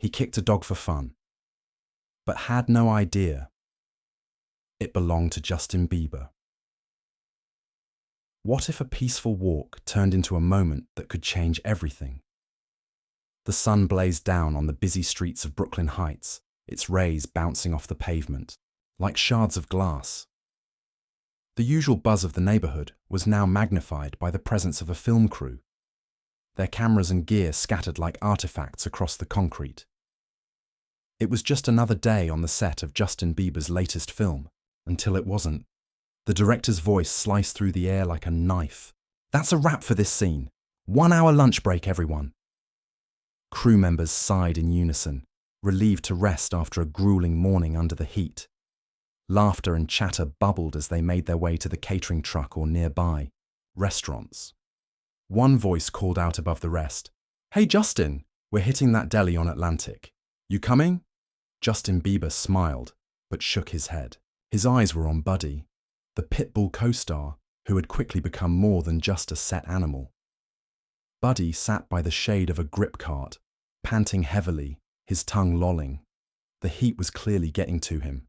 He kicked a dog for fun, but had no idea it belonged to Justin Bieber. What if a peaceful walk turned into a moment that could change everything? The sun blazed down on the busy streets of Brooklyn Heights, its rays bouncing off the pavement, like shards of glass. The usual buzz of the neighborhood was now magnified by the presence of a film crew, their cameras and gear scattered like artifacts across the concrete. It was just another day on the set of Justin Bieber's latest film, until it wasn't. The director's voice sliced through the air like a knife. "That's a wrap for this scene. 1 hour lunch break, everyone." Crew members sighed in unison, relieved to rest after a grueling morning under the heat. Laughter and chatter bubbled as they made their way to the catering truck or nearby restaurants. One voice called out above the rest, "Hey Justin, we're hitting that deli on Atlantic. You coming?" Justin Bieber smiled, but shook his head. His eyes were on Buddy, the pit bull co-star who had quickly become more than just a set animal. Buddy sat by the shade of a grip cart, panting heavily, his tongue lolling. The heat was clearly getting to him.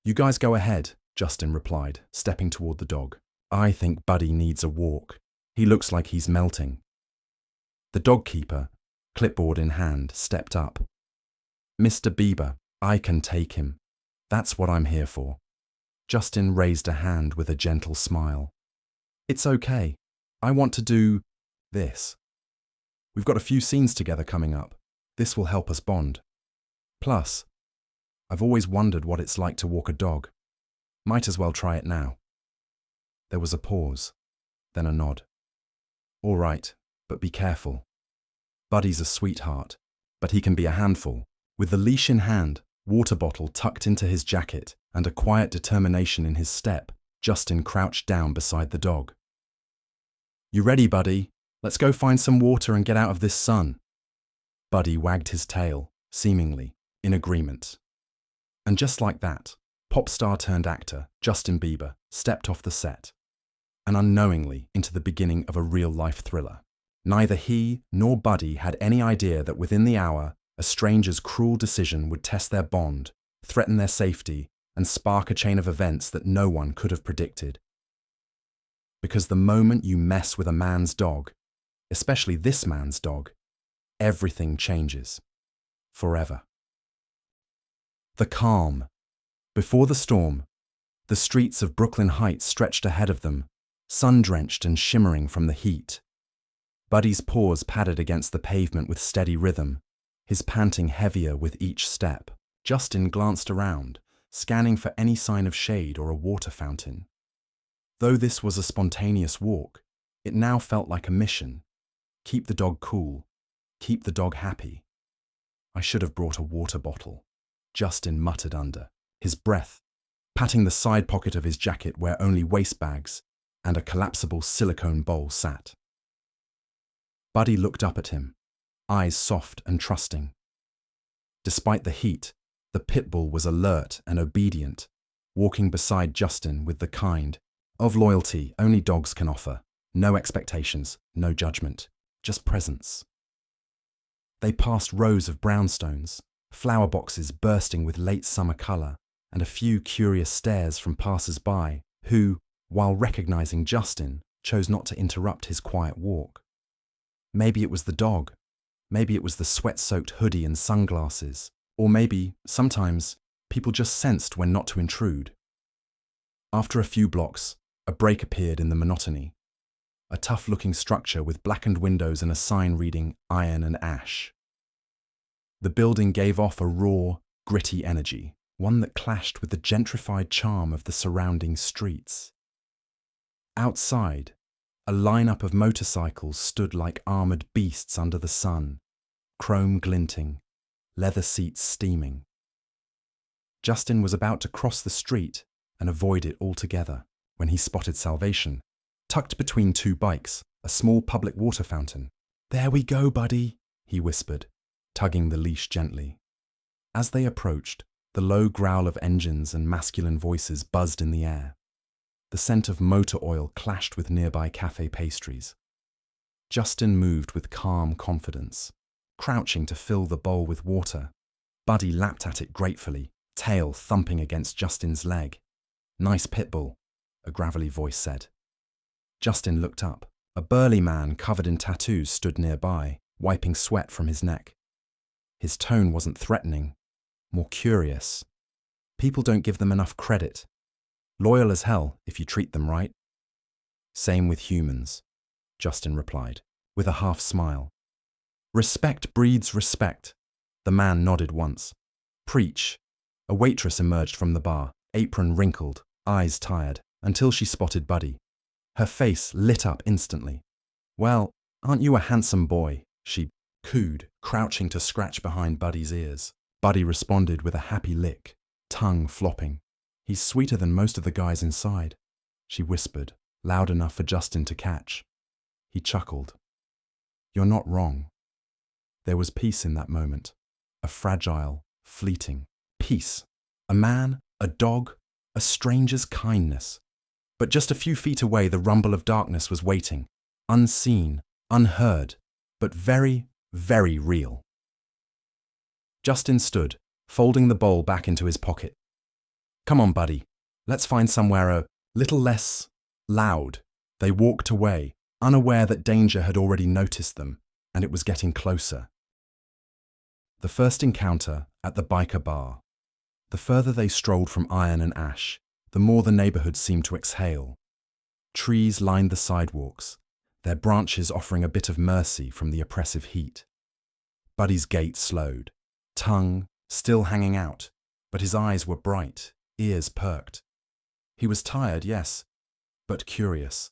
"You guys go ahead," Justin replied, stepping toward the dog. "I think Buddy needs a walk. He looks like he's melting." The dog keeper, clipboard in hand, stepped up. "Mr. Bieber, I can take him. That's what I'm here for." Justin raised a hand with a gentle smile. "It's okay. I want to do this. We've got a few scenes together coming up. This will help us bond. Plus, I've always wondered what it's like to walk a dog. Might as well try it now." There was a pause, then a nod. "All right, but be careful. Buddy's a sweetheart, but he can be a handful." With the leash in hand, water bottle tucked into his jacket, and a quiet determination in his step, Justin crouched down beside the dog. "You ready, Buddy? Let's go find some water and get out of this sun." Buddy wagged his tail, seemingly in agreement. And just like that, pop star turned actor Justin Bieber stepped off the set, and unknowingly into the beginning of a real-life thriller. Neither he nor Buddy had any idea that within the hour, a stranger's cruel decision would test their bond, threaten their safety, and spark a chain of events that no one could have predicted. Because the moment you mess with a man's dog, especially this man's dog, everything changes. Forever. The calm. Before the storm, the streets of Brooklyn Heights stretched ahead of them, sun-drenched and shimmering from the heat. Buddy's paws padded against the pavement with steady rhythm, his panting heavier with each step. Justin glanced around, scanning for any sign of shade or a water fountain. Though this was a spontaneous walk, it now felt like a mission. Keep the dog cool. Keep the dog happy. "I should have brought a water bottle," Justin muttered under his breath, patting the side pocket of his jacket where only waste bags and a collapsible silicone bowl sat. Buddy looked up at him, eyes soft and trusting. Despite the heat, the pit bull was alert and obedient, walking beside Justin with the kind of loyalty only dogs can offer. No expectations, no judgment, just presence. They passed rows of brownstones, flower boxes bursting with late summer color, and a few curious stares from passers-by who, while recognizing Justin, chose not to interrupt his quiet walk. Maybe it was the dog. Maybe it was the sweat-soaked hoodie and sunglasses. Or maybe, sometimes, people just sensed when not to intrude. After a few blocks, a break appeared in the monotony. A tough-looking structure with blackened windows and a sign reading "Iron and Ash." The building gave off a raw, gritty energy, one that clashed with the gentrified charm of the surrounding streets. Outside, a lineup of motorcycles stood like armored beasts under the sun, chrome glinting, leather seats steaming. Justin was about to cross the street and avoid it altogether when he spotted Salvation, tucked between two bikes, a small public water fountain. "There we go, Buddy," he whispered, tugging the leash gently. As they approached, the low growl of engines and masculine voices buzzed in the air. The scent of motor oil clashed with nearby cafe pastries. Justin moved with calm confidence, crouching to fill the bowl with water. Buddy lapped at it gratefully, tail thumping against Justin's leg. "Nice pit bull," a gravelly voice said. Justin looked up. A burly man covered in tattoos stood nearby, wiping sweat from his neck. His tone wasn't threatening, more curious. "People don't give them enough credit. Loyal as hell if you treat them right." "Same with humans," Justin replied, with a half smile. "Respect breeds respect." The man nodded once. "Preach." A waitress emerged from the bar, apron wrinkled, eyes tired, until she spotted Buddy. Her face lit up instantly. "Well, aren't you a handsome boy?" she cooed, crouching to scratch behind Buddy's ears. Buddy responded with a happy lick, tongue flopping. "He's sweeter than most of the guys inside," she whispered, loud enough for Justin to catch. He chuckled. "You're not wrong." There was peace in that moment, a fragile, fleeting peace. A man, a dog, a stranger's kindness. But just a few feet away, the rumble of darkness was waiting, unseen, unheard, but very, very real. Justin stood, folding the bowl back into his pocket. "Come on, Buddy. Let's find somewhere a little less loud." They walked away, unaware that danger had already noticed them, and it was getting closer. The first encounter at the biker bar. The further they strolled from iron and ash, the more the neighborhood seemed to exhale. Trees lined the sidewalks, their branches offering a bit of mercy from the oppressive heat. Buddy's gait slowed, tongue still hanging out, but his eyes were bright, ears perked. He was tired, yes, but curious.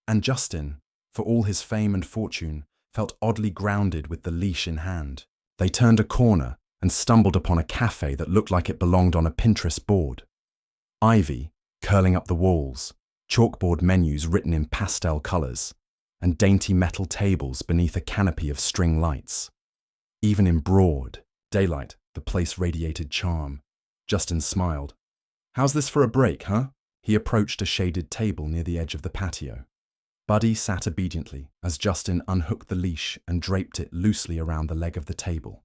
And Justin, for all his fame and fortune, felt oddly grounded with the leash in hand. They turned a corner and stumbled upon a cafe that looked like it belonged on a Pinterest board. Ivy curling up the walls, chalkboard menus written in pastel colors, and dainty metal tables beneath a canopy of string lights. Even in broad daylight, the place radiated charm. Justin smiled. "How's this for a break, huh?" He approached a shaded table near the edge of the patio. Buddy sat obediently as Justin unhooked the leash and draped it loosely around the leg of the table.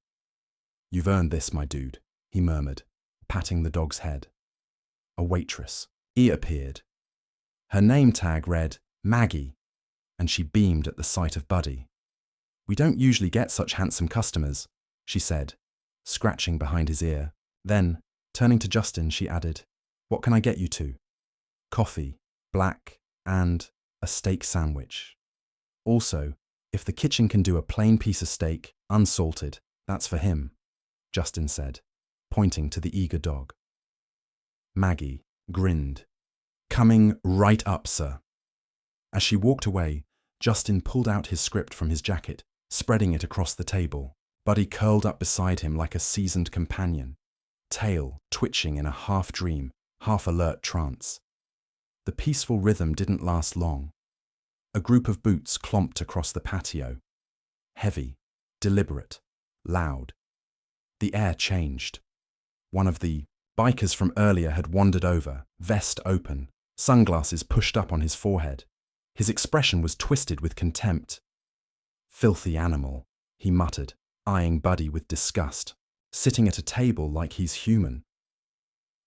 "You've earned this, my dude," he murmured, patting the dog's head. A waitress, appeared. Her name tag read Maggie, and she beamed at the sight of Buddy. "We don't usually get such handsome customers," she said, scratching behind his ear. Then, turning to Justin, she added, "What can I get you two?" "Coffee, black, and a steak sandwich. Also, if the kitchen can do a plain piece of steak, unsalted, that's for him," Justin said, pointing to the eager dog. Maggie grinned. "Coming right up, sir." As she walked away, Justin pulled out his script from his jacket, spreading it across the table. Buddy curled up beside him like a seasoned companion, tail twitching in a half-dream, half-alert trance. The peaceful rhythm didn't last long. A group of boots clomped across the patio. Heavy, deliberate, loud. The air changed. One of the bikers from earlier had wandered over, vest open, sunglasses pushed up on his forehead. His expression was twisted with contempt. "Filthy animal," he muttered, eyeing Buddy with disgust, sitting at a table like he's human.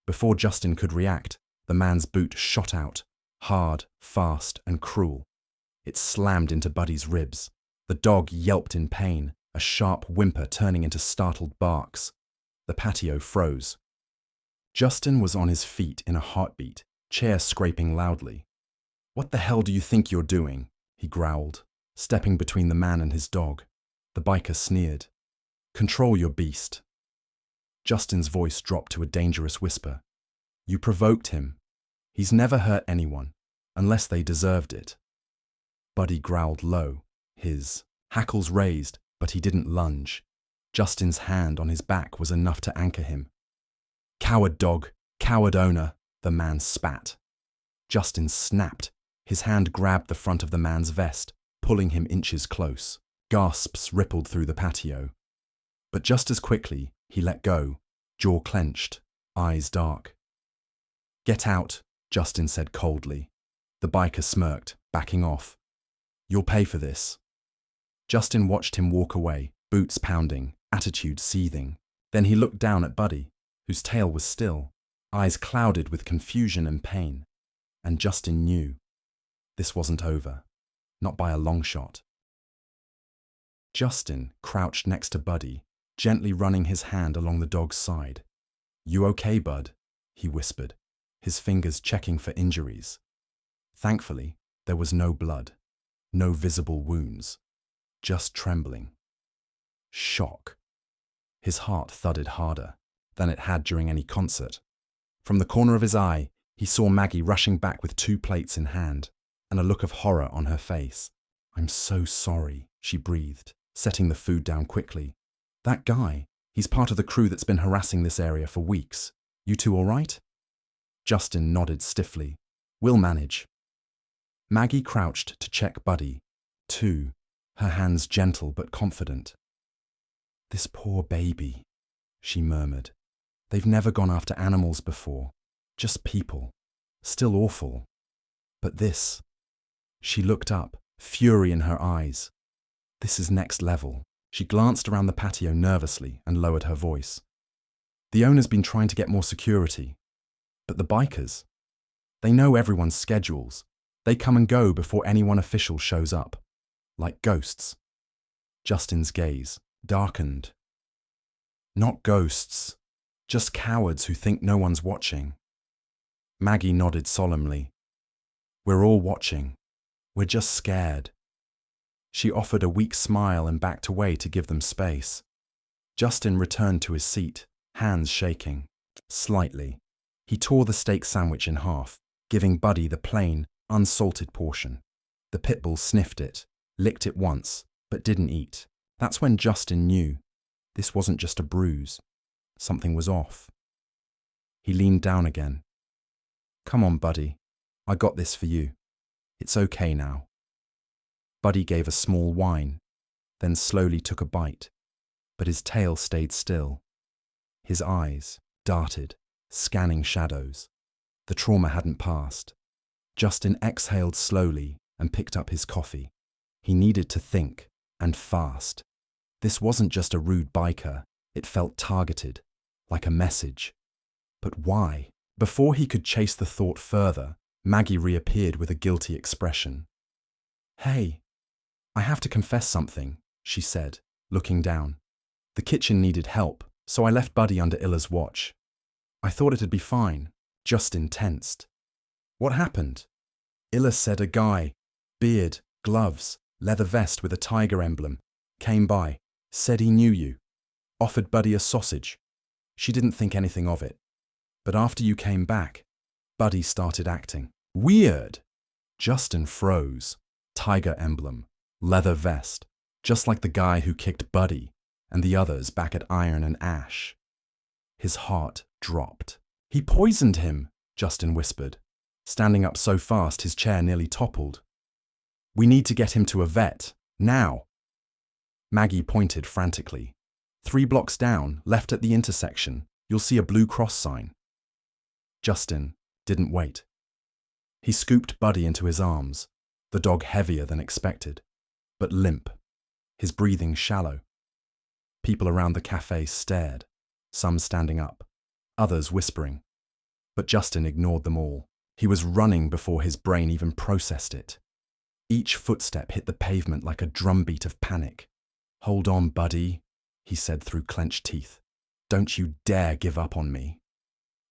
Before Justin could react, the man's boot shot out, hard, fast, and cruel. It slammed into Buddy's ribs. The dog yelped in pain, a sharp whimper turning into startled barks. The patio froze. Justin was on his feet in a heartbeat, chair scraping loudly. "What the hell do you think you're doing?" he growled, stepping between the man and his dog. The biker sneered. "Control your beast." Justin's voice dropped to a dangerous whisper. "You provoked him. He's never hurt anyone, unless they deserved it." Buddy growled low, his hackles raised, but he didn't lunge. Justin's hand on his back was enough to anchor him. "Coward dog, coward owner," the man spat. Justin snapped. His hand grabbed the front of the man's vest, pulling him inches close. Gasps rippled through the patio. But just as quickly, he let go, jaw clenched, eyes dark. "Get out," Justin said coldly. The biker smirked, backing off. "You'll pay for this." Justin watched him walk away, boots pounding, attitude seething. Then he looked down at Buddy, whose tail was still, eyes clouded with confusion and pain. And Justin knew this wasn't over, not by a long shot. Justin crouched next to Buddy, gently running his hand along the dog's side. "You okay, bud?" he whispered, his fingers checking for injuries. Thankfully, there was no blood, no visible wounds, just trembling. Shock. His heart thudded harder than it had during any concert. From the corner of his eye, he saw Maggie rushing back with 2 plates in hand and a look of horror on her face. "I'm so sorry," she breathed, setting the food down quickly. "That guy, he's part of the crew that's been harassing this area for weeks. You two all right?" Justin nodded stiffly. "We'll manage." Maggie crouched to check Buddy, too, her hands gentle but confident. "This poor baby," she murmured. "They've never gone after animals before, just people. Still awful. But this..." She looked up, fury in her eyes. "This is next level." She glanced around the patio nervously and lowered her voice. "The owner's been trying to get more security. But the bikers, they know everyone's schedules. They come and go before anyone official shows up. Like ghosts." Justin's gaze darkened. "Not ghosts, just cowards who think no one's watching." Maggie nodded solemnly. "We're all watching. We're just scared." She offered a weak smile and backed away to give them space. Justin returned to his seat, hands shaking. Slightly. He tore the steak sandwich in half, giving Buddy the plain, unsalted portion. The pit bull sniffed it, licked it once, but didn't eat. That's when Justin knew this wasn't just a bruise. Something was off. He leaned down again. "Come on, Buddy. I got this for you. It's okay now." Buddy gave a small whine, then slowly took a bite, but his tail stayed still. His eyes darted, scanning shadows. The trauma hadn't passed. Justin exhaled slowly and picked up his coffee. He needed to think, and fast. This wasn't just a rude biker. It felt targeted, like a message. But why? Before he could chase the thought further, Maggie reappeared with a guilty expression. "Hey, I have to confess something," she said, looking down. "The kitchen needed help, so I left Buddy under Illa's watch. I thought it'd be fine." Justin tensed. "What happened?" "Illa said a guy, beard, gloves, leather vest with a tiger emblem, came by, said he knew you, offered Buddy a sausage. She didn't think anything of it. But after you came back, Buddy started acting weird." Justin froze. Tiger emblem, leather vest, just like the guy who kicked Buddy and the others back at Iron and Ash. His heart dropped. "He poisoned him," Justin whispered, standing up so fast his chair nearly toppled. "We need to get him to a vet, now." Maggie pointed frantically. 3 blocks down, left at the intersection, you'll see a Blue Cross sign." Justin didn't wait. He scooped Buddy into his arms, the dog heavier than expected, but limp, his breathing shallow. People around the cafe stared, some standing up, others whispering. But Justin ignored them all. He was running before his brain even processed it. Each footstep hit the pavement like a drumbeat of panic. "Hold on, Buddy," he said through clenched teeth. "Don't you dare give up on me."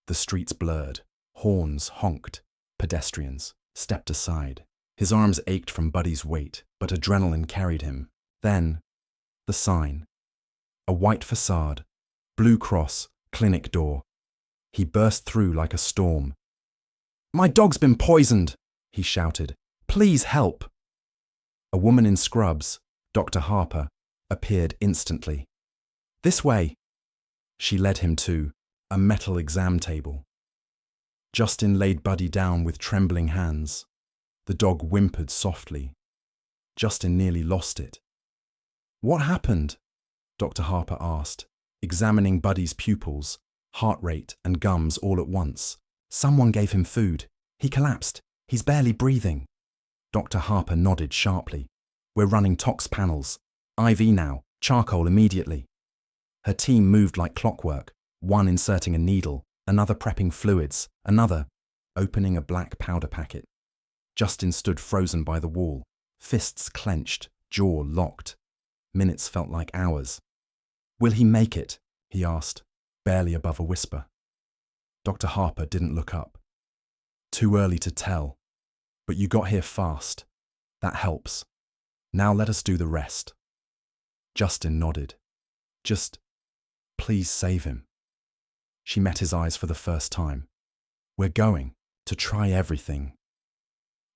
The streets blurred. Horns honked. Pedestrians stepped aside. His arms ached from Buddy's weight, but adrenaline carried him. Then, the sign. A white facade. Blue Cross, clinic door. He burst through like a storm. "My dog's been poisoned," he shouted. "Please help." A woman in scrubs, Dr. Harper, appeared instantly. "This way." She led him to a metal exam table. Justin laid Buddy down with trembling hands. The dog whimpered softly. Justin nearly lost it. "What happened?" Dr. Harper asked, examining Buddy's pupils, heart rate and gums all at once. "Someone gave him food. He collapsed. He's barely breathing." Dr. Harper nodded sharply. "We're running tox panels. IV now, Charcoal immediately. Her team moved like clockwork, one inserting a needle, another prepping fluids, another opening a black powder packet. Justin stood frozen by the wall, fists clenched, jaw locked. Minutes felt like hours. "Will he make it?" he asked, barely above a whisper. Dr. Harper didn't look up. "Too early to tell. But you got here fast. That helps. Now let us do the rest." Justin nodded. "Just, please save him." She met his eyes for the first time. "We're going to try everything."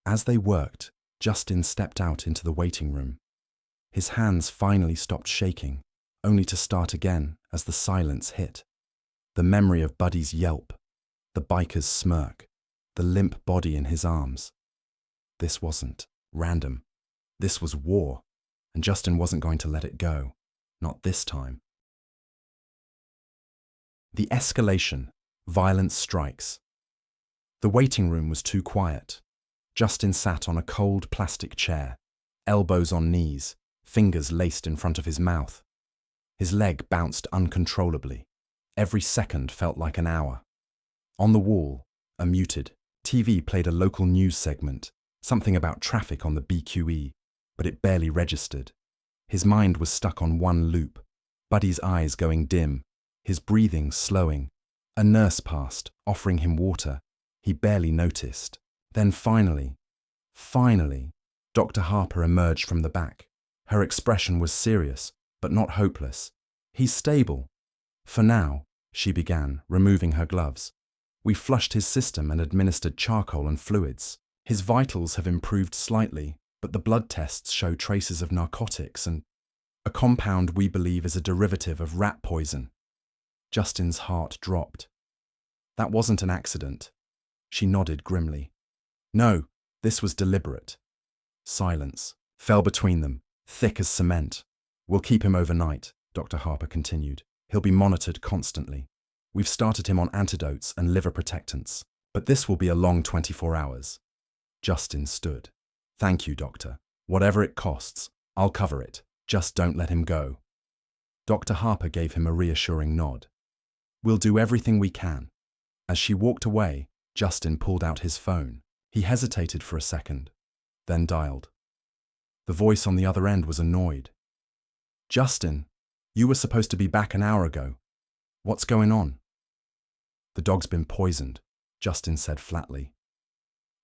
As they worked, Justin stepped out into the waiting room. His hands finally stopped shaking, only to start again as the silence hit. The memory of Buddy's yelp, the biker's smirk, the limp body in his arms. This wasn't random. This was war, and Justin wasn't going to let it go. Not this time. The escalation. Violence strikes. The waiting room was too quiet. Justin sat on a cold plastic chair, elbows on knees, fingers laced in front of his mouth. His leg bounced uncontrollably. Every second felt like an hour. On the wall, a muted TV played a local news segment, something about traffic on the BQE, but it barely registered. His mind was stuck on one loop, Buddy's eyes going dim, his breathing slowing. A nurse passed, offering him water. He barely noticed. Then finally, Dr. Harper emerged from the back. Her expression was serious, but not hopeless. "He's stable. For now," she began, removing her gloves. "We flushed his system and administered charcoal and fluids. His vitals have improved slightly, but the blood tests show traces of narcotics and a compound we believe is a derivative of rat poison." Justin's heart dropped. "That wasn't an accident." She nodded grimly. "No, this was deliberate." Silence fell between them, thick as cement. "We'll keep him overnight," Dr. Harper continued. "He'll be monitored constantly. We've started him on antidotes and liver protectants, but this will be a long 24 hours. Justin stood. "Thank you, doctor. Whatever it costs, I'll cover it. Just don't let him go." Dr. Harper gave him a reassuring nod. "We'll do everything we can." As she walked away, Justin pulled out his phone. He hesitated for a second, then dialed. The voice on the other end was annoyed. "Justin, you were supposed to be back an hour ago. What's going on?" "The dog's been poisoned," Justin said flatly.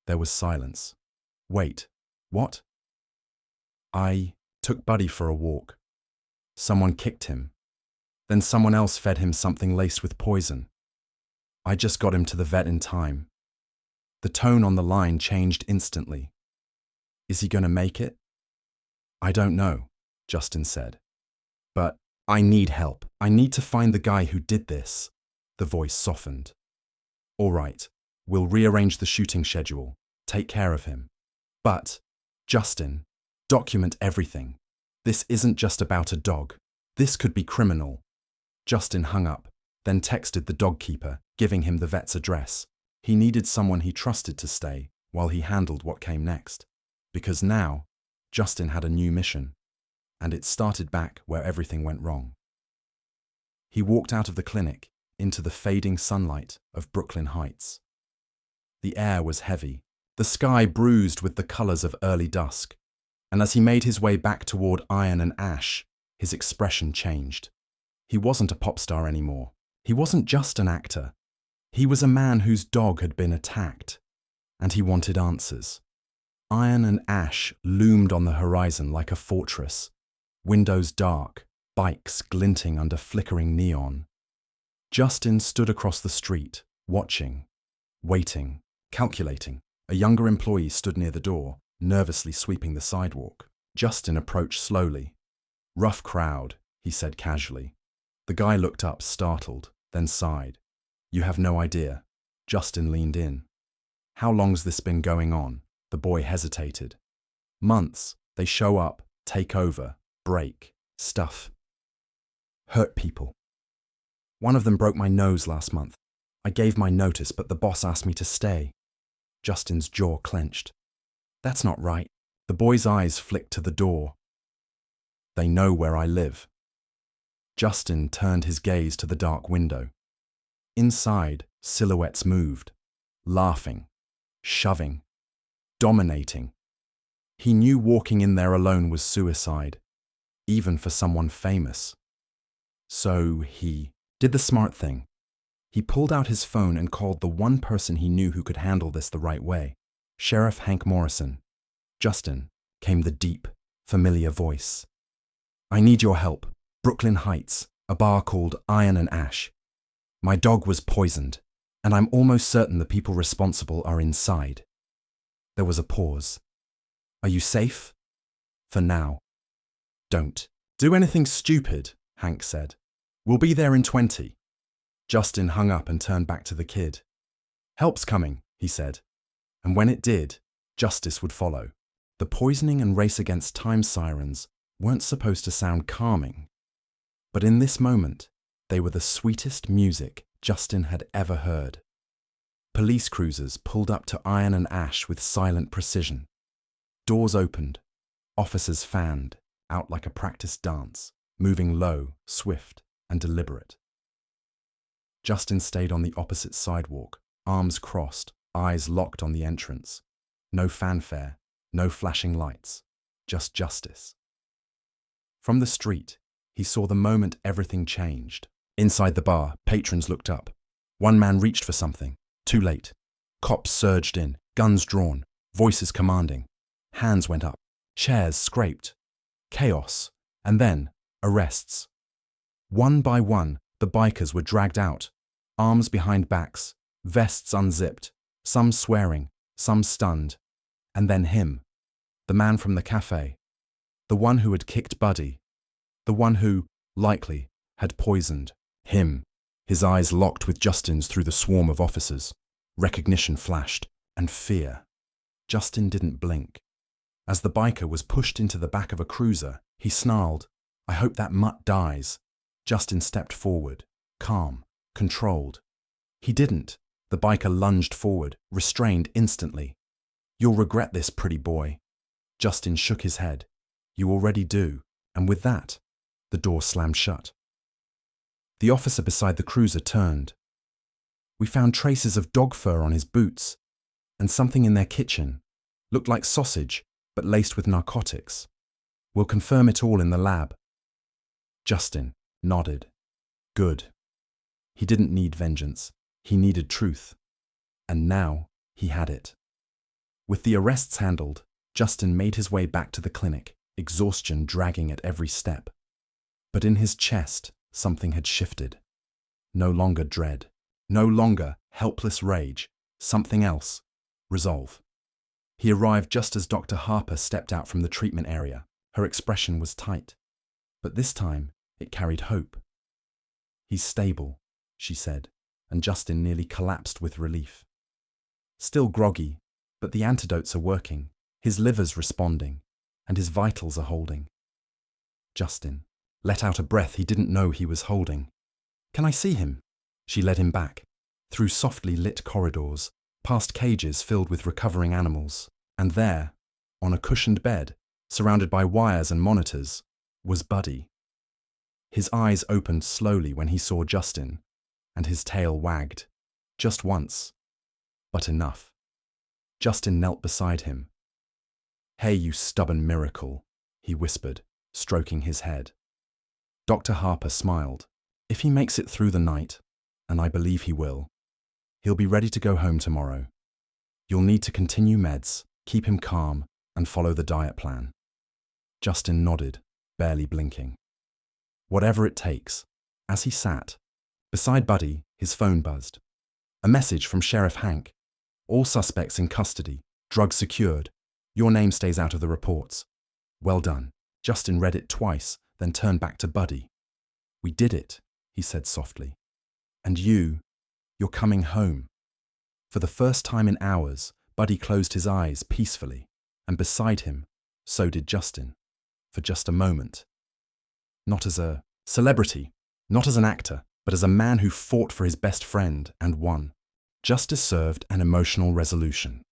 There was silence. "Wait, what?" "I took Buddy for a walk. Someone kicked him. Then someone else fed him something laced with poison. I just got him to the vet in time." The tone on the line changed instantly. "Is he going to make it?" "I don't know," Justin said. "But I need help. I need to find the guy who did this." The voice softened. "All right, we'll rearrange the shooting schedule. Take care of him. But, Justin, document everything. This isn't just about a dog. This could be criminal." Justin hung up, then texted the dog keeper, giving him the vet's address. He needed someone he trusted to stay while he handled what came next. Because now, Justin had a new mission, and it started back where everything went wrong. He walked out of the clinic into the fading sunlight of Brooklyn Heights. The air was heavy, the sky bruised with the colors of early dusk, and as he made his way back toward iron and ash, his expression changed. He wasn't a pop star anymore. He wasn't just an actor. He was a man whose dog had been attacked, and he wanted answers. Iron and ash loomed on the horizon like a fortress, windows dark, bikes glinting under flickering neon. Justin stood across the street, watching, waiting, calculating. A younger employee stood near the door, nervously sweeping the sidewalk. Justin approached slowly. "Rough crowd," he said casually. The guy looked up, startled, then sighed. "You have no idea." Justin leaned in. "How long's this been going on?" The boy hesitated. "Months. They show up, take over, break, stuff. Hurt people. One of them broke my nose last month. I gave my notice, but the boss asked me to stay." Justin's jaw clenched. "That's not right." The boy's eyes flicked to the door. "They know where I live." Justin turned his gaze to the dark window. Inside, silhouettes moved, laughing, shoving, dominating. He knew walking in there alone was suicide, even for someone famous. So he did the smart thing. He pulled out his phone and called the one person he knew who could handle this the right way, Sheriff Hank Morrison. Justin, came the deep, familiar voice. "I need your help. Brooklyn Heights, a bar called Iron and Ash. My dog was poisoned, and I'm almost certain the people responsible are inside." There was a pause. "Are you safe?" "For now." "Don't do anything stupid," Hank said. "We'll be there in 20. Justin hung up and turned back to the kid. "Help's coming," he said. And when it did, justice would follow. The poisoning and race against time sirens weren't supposed to sound calming. But in this moment, they were the sweetest music Justin had ever heard. Police cruisers pulled up to Iron and Ash with silent precision. Doors opened, officers fanned, out like a practiced dance, moving low, swift, and deliberate. Justin stayed on the opposite sidewalk, arms crossed, eyes locked on the entrance. No fanfare, no flashing lights, just justice. From the street, he saw the moment everything changed. Inside the bar, patrons looked up. One man reached for something. Too late. Cops surged in, guns drawn, voices commanding. Hands went up. Chairs scraped. Chaos. And then, arrests. One by one, the bikers were dragged out, arms behind backs, vests unzipped, some swearing, some stunned. And then him, the man from the cafe, the one who had kicked Buddy, the one who, likely, had poisoned him. His eyes locked with Justin's through the swarm of officers. Recognition flashed, and fear. Justin didn't blink. As the biker was pushed into the back of a cruiser, he snarled, "I hope that mutt dies." Justin stepped forward, calm, controlled. He didn't. The biker lunged forward, restrained instantly. "You'll regret this, pretty boy." Justin shook his head. "You already do." And with that, the door slammed shut. The officer beside the cruiser turned. "We found traces of dog fur on his boots, and something in their kitchen. Looked like sausage, but laced with narcotics. We'll confirm it all in the lab." Justin nodded. Good. He didn't need vengeance. He needed truth. And now he had it. With the arrests handled, Justin made his way back to the clinic, exhaustion dragging at every step. But in his chest, something had shifted. No longer dread. No longer helpless rage. Something else. Resolve. He arrived just as Dr. Harper stepped out from the treatment area. Her expression was tight. But this time, it carried hope. "He's stable," she said, and Justin nearly collapsed with relief. Still groggy, but the antidotes are working. His liver's responding, and his vitals are holding. Justin let out a breath he didn't know he was holding. "Can I see him?" She led him back, through softly lit corridors, past cages filled with recovering animals, and there, on a cushioned bed, surrounded by wires and monitors, was Buddy. His eyes opened slowly when he saw Justin, and his tail wagged. Just once, but enough. Justin knelt beside him. "Hey, you stubborn miracle," he whispered, stroking his head. Dr. Harper smiled. "If he makes it through the night, and I believe he will, he'll be ready to go home tomorrow. You'll need to continue meds, keep him calm, and follow the diet plan." Justin nodded, barely blinking. Whatever it takes. As he sat, beside Buddy, his phone buzzed. A message from Sheriff Hank. "All suspects in custody, drugs secured. Your name stays out of the reports." "Well done." Justin read it twice, then turned back to Buddy. "We did it," he said softly. "And you're coming home." For the first time in hours, Buddy closed his eyes peacefully, and beside him, so did Justin, for just a moment. Not as a celebrity, not as an actor, but as a man who fought for his best friend and won. Justice served an emotional resolution.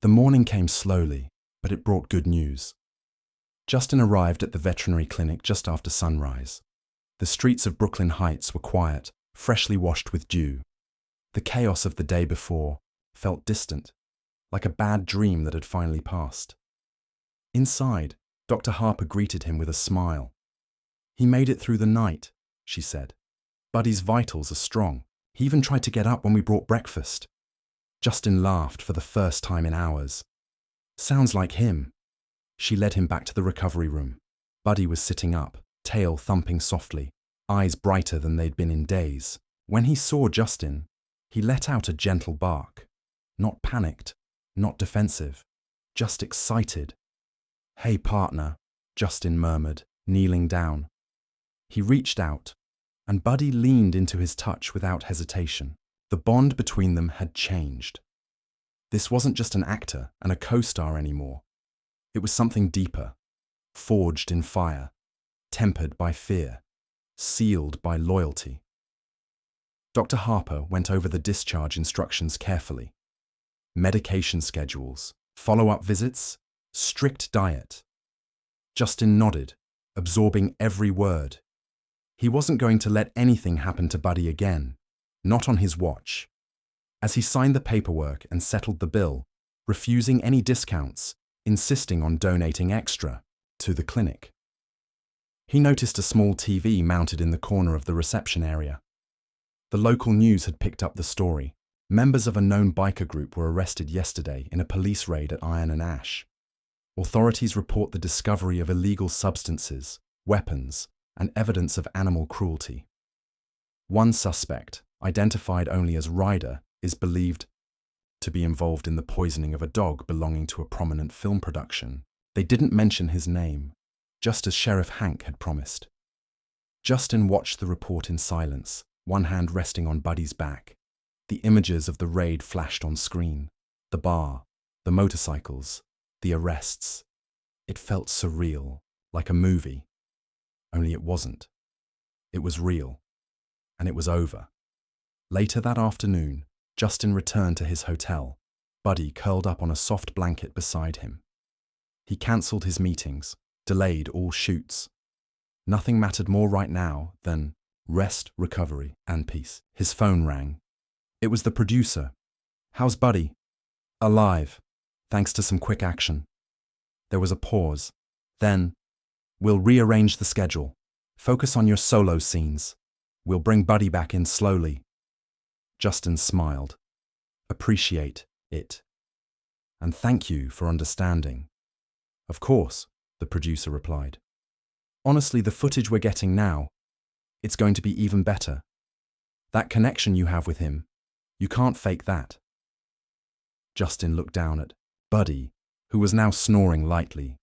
The morning came slowly, but it brought good news. Justin arrived at the veterinary clinic just after sunrise. The streets of Brooklyn Heights were quiet, freshly washed with dew. The chaos of the day before felt distant, like a bad dream that had finally passed. Inside, Dr. Harper greeted him with a smile. "He made it through the night," she said. "Buddy's vitals are strong. He even tried to get up when we brought breakfast." Justin laughed for the first time in hours. "Sounds like him." She led him back to the recovery room. Buddy was sitting up, tail thumping softly, eyes brighter than they'd been in days. When he saw Justin, he let out a gentle bark. Not panicked, not defensive, just excited. "Hey, partner," Justin murmured, kneeling down. He reached out, and Buddy leaned into his touch without hesitation. The bond between them had changed. This wasn't just an actor and a co-star anymore. It was something deeper, forged in fire, tempered by fear, sealed by loyalty. Dr. Harper went over the discharge instructions carefully. Medication schedules, follow-up visits, strict diet. Justin nodded, absorbing every word. He wasn't going to let anything happen to Buddy again, not on his watch. As he signed the paperwork and settled the bill, refusing any discounts, insisting on donating extra to the clinic. He noticed a small TV mounted in the corner of the reception area. The local news had picked up the story. Members of a known biker group were arrested yesterday in a police raid at Iron and Ash. Authorities report the discovery of illegal substances, weapons, and evidence of animal cruelty. One suspect, identified only as Ryder, is believed to be involved in the poisoning of a dog belonging to a prominent film production. They didn't mention his name, just as Sheriff Hank had promised. Justin watched the report in silence, one hand resting on Buddy's back. The images of the raid flashed on screen. The bar, the motorcycles, the arrests. It felt surreal, like a movie. Only it wasn't. It was real. And it was over. Later that afternoon, Justin returned to his hotel, Buddy curled up on a soft blanket beside him. He cancelled his meetings, delayed all shoots. Nothing mattered more right now than rest, recovery, and peace. His phone rang. It was the producer. "How's Buddy?" "Alive, thanks to some quick action." There was a pause. Then, "We'll rearrange the schedule. Focus on your solo scenes. We'll bring Buddy back in slowly." Justin smiled. "Appreciate it. And thank you for understanding." "Of course," the producer replied. "Honestly, the footage we're getting now, it's going to be even better. That connection you have with him, you can't fake that." Justin looked down at Buddy, who was now snoring lightly.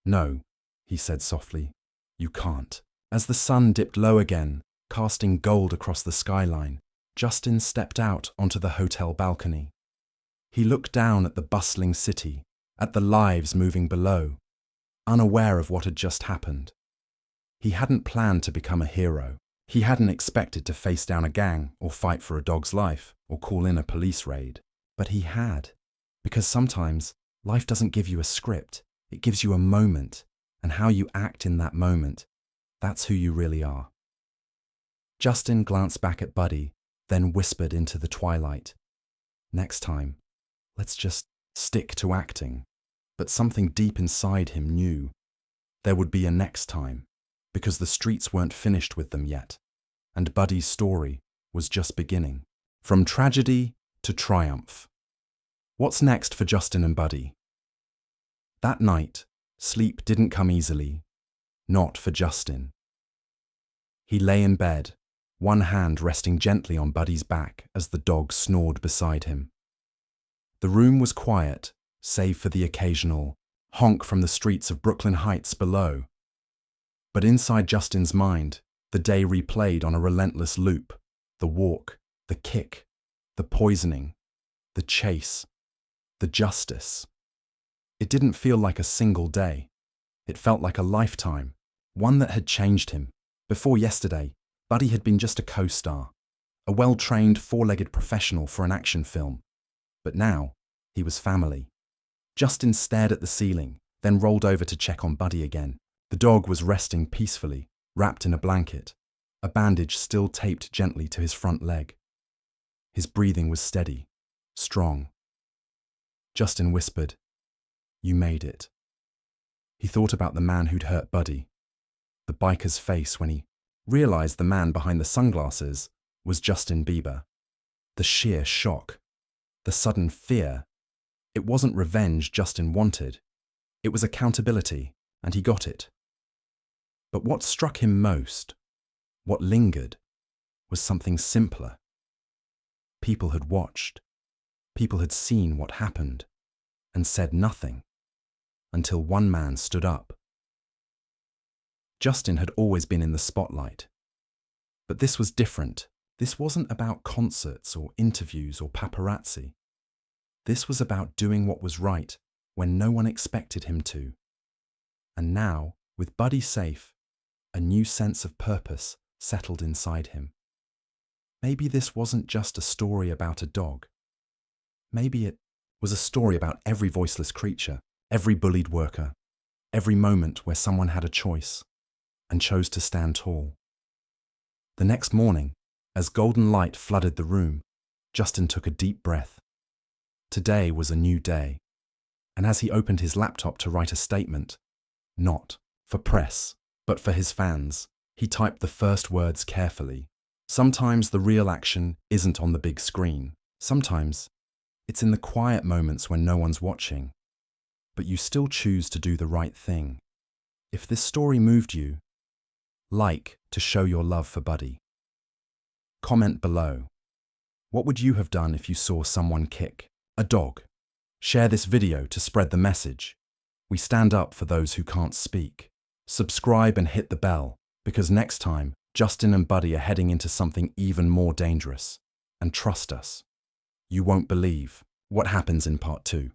"No," he said softly, "you can't." As the sun dipped low again, casting gold across the skyline, Justin stepped out onto the hotel balcony. He looked down at the bustling city, at the lives moving below, unaware of what had just happened. He hadn't planned to become a hero. He hadn't expected to face down a gang or fight for a dog's life or call in a police raid. But he had, because sometimes life doesn't give you a script. It gives you a moment, and how you act in that moment, that's who you really are. Justin glanced back at Buddy, then whispered into the twilight, "Next time, let's just stick to acting." But something deep inside him knew there would be a next time, because the streets weren't finished with them yet, and Buddy's story was just beginning. From tragedy to triumph. What's next for Justin and Buddy? That night, sleep didn't come easily. Not for Justin. He lay in bed, one hand resting gently on Buddy's back as the dog snored beside him. The room was quiet, save for the occasional honk from the streets of Brooklyn Heights below. But inside Justin's mind, the day replayed on a relentless loop. The walk, the kick, the poisoning, the chase, the justice. It didn't feel like a single day. It felt like a lifetime, one that had changed him. Before yesterday, Buddy had been just a co-star, a well-trained four-legged professional for an action film. But now, he was family. Justin stared at the ceiling, then rolled over to check on Buddy again. The dog was resting peacefully, wrapped in a blanket, a bandage still taped gently to his front leg. His breathing was steady, strong. Justin whispered, "You made it." He thought about the man who'd hurt Buddy, the biker's face when he realized the man behind the sunglasses was Justin Bieber. The sheer shock, the sudden fear. It wasn't revenge Justin wanted. It was accountability, and he got it. But what struck him most, what lingered, was something simpler. People had watched. People had seen what happened and said nothing until one man stood up. Justin had always been in the spotlight. But this was different. This wasn't about concerts or interviews or paparazzi. This was about doing what was right when no one expected him to. And now, with Buddy safe, a new sense of purpose settled inside him. Maybe this wasn't just a story about a dog. Maybe it was a story about every voiceless creature, every bullied worker, every moment where someone had a choice and chose to stand tall. The next morning, as golden light flooded the room, Justin took a deep breath. Today was a new day, and as he opened his laptop to write a statement, not for press, but for his fans, he typed the first words carefully. Sometimes the real action isn't on the big screen. Sometimes it's in the quiet moments when no one's watching, but you still choose to do the right thing. If this story moved you, like to show your love for Buddy. Comment below. What would you have done if you saw someone kick a dog? Share this video to spread the message. We stand up for those who can't speak. Subscribe and hit the bell, because next time, Justin and Buddy are heading into something even more dangerous. And trust us, you won't believe what happens in part 2.